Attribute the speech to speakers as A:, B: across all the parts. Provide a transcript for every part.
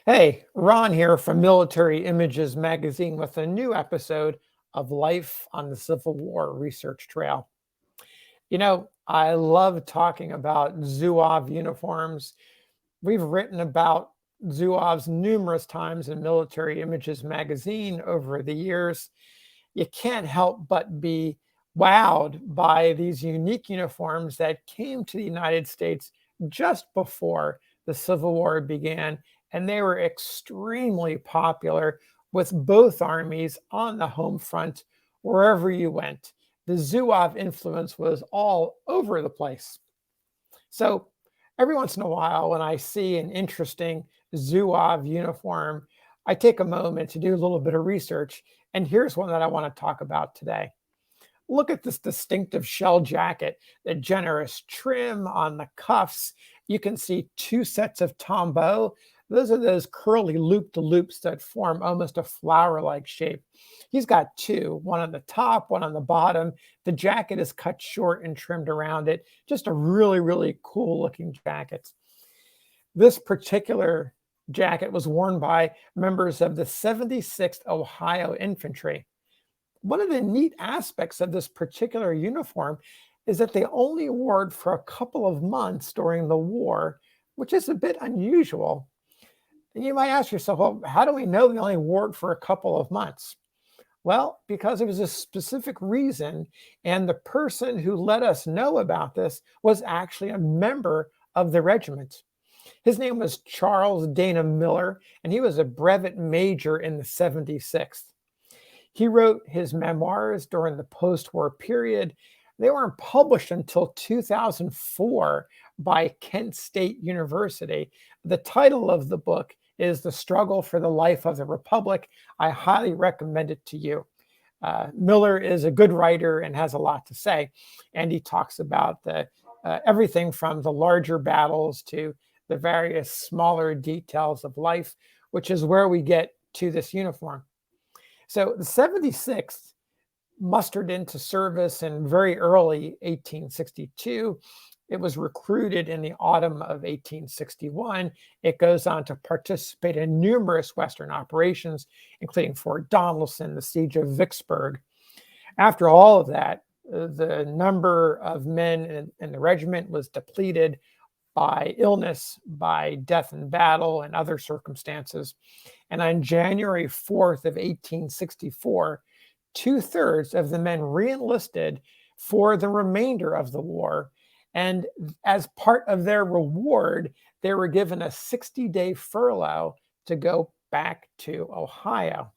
A: Hey, Ron here from Military Images Magazine with a new episode of Life on the Civil War Research Trail. I love talking about Zouave uniforms. We've written about Zouaves numerous times in Military Images Magazine over the years. You can't help but be wowed by these unique uniforms that came to the United States just before the Civil War began, and they were extremely popular with both armies on the home front wherever you went. The Zouave influence was all over the place. So every once in a while, when I see an interesting Zouave uniform, I take a moment to do a little bit of research. And here's one that I want to talk about today. Look at this distinctive shell jacket, the generous trim on the cuffs. You can see two sets of tombeaux. Those are those curly loop-to-loops that form almost a flower-like shape. He's got two, one on the top, one on the bottom. The jacket is cut short and trimmed around it. Just a really, really cool-looking jacket. This particular jacket was worn by members of the 76th Ohio Infantry. One of the neat aspects of this particular uniform is that they only wore it for a couple of months during the war, which is a bit unusual. And you might ask yourself, well, how do we know they only wore it for a couple of months? Well, because there was a specific reason, and the person who let us know about this was actually a member of the regiment. His name was Charles Dana Miller, and he was a brevet major in the 76th. He wrote his memoirs during the post-war period. They weren't published until 2004 by Kent State University. The title of the book is The Struggle for the Life of the Republic. I highly recommend it to you. Miller is a good writer and has a lot to say, and he talks about everything from the larger battles to the various smaller details of life, which is where we get to this uniform. So the 76th mustered into service in very early 1862. It was recruited in the autumn of 1861. It goes on to participate in numerous Western operations, including Fort Donelson, the siege of Vicksburg. After all of that, the number of men in the regiment was depleted by illness, by death in battle, and other circumstances. And on January 4th of 1864, 2/3 of the men re-enlisted for the remainder of the war. And as part of their reward, they were given a 60-day furlough to go back to Ohio.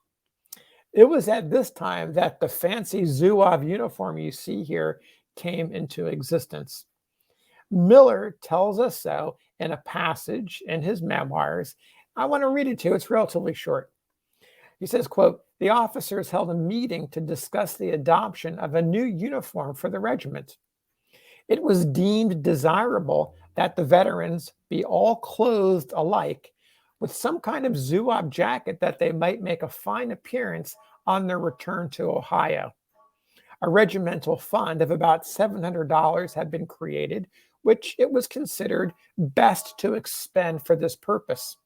A: It was at this time that the fancy Zouave uniform you see here came into existence. Miller tells us so in a passage in his memoirs. I want to read it to you. It's relatively short. He says, quote, "The officers held a meeting to discuss the adoption of a new uniform for the regiment. It was deemed desirable that the veterans be all clothed alike with some kind of Zouave jacket that they might make a fine appearance on their return to Ohio. A regimental fund of about $700 had been created, which it was considered best to expend for this purpose.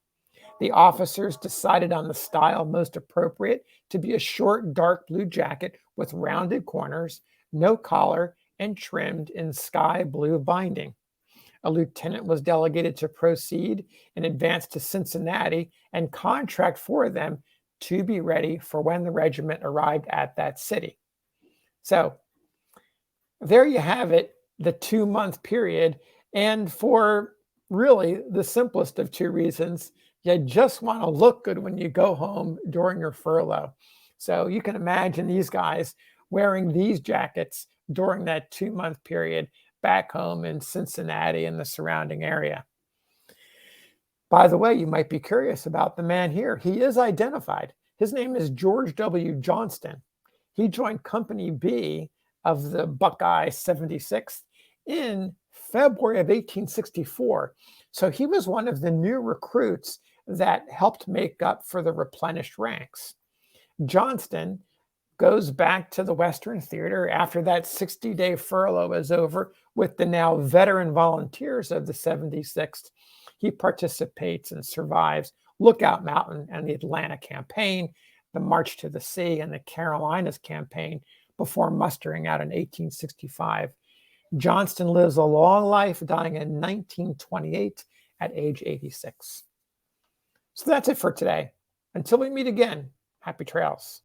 A: The officers decided on the style most appropriate to be a short dark blue jacket with rounded corners, no collar, and trimmed in sky blue binding. A lieutenant was delegated to proceed in advance to Cincinnati and contract for them to be ready for when the regiment arrived at that city." So there you have it, the 2-month period. And for really the simplest of two reasons, you just want to look good when you go home during your furlough. So you can imagine these guys wearing these jackets during that 2-month period back home in Cincinnati and the surrounding area. By the way, you might be curious about the man here. He is identified. His name is George W. Johnston. He joined Company B of the Buckeye 76th in February of 1864. So he was one of the new recruits that helped make up for the replenished ranks. Johnston goes back to the Western Theater after that 60-day furlough is over with the now veteran volunteers of the 76th. He participates and survives Lookout Mountain and the Atlanta Campaign, the March to the Sea and the Carolinas Campaign before mustering out in 1865. Johnston lives a long life, dying in 1928 at age 86. So that's it for today. Until we meet again, happy trails.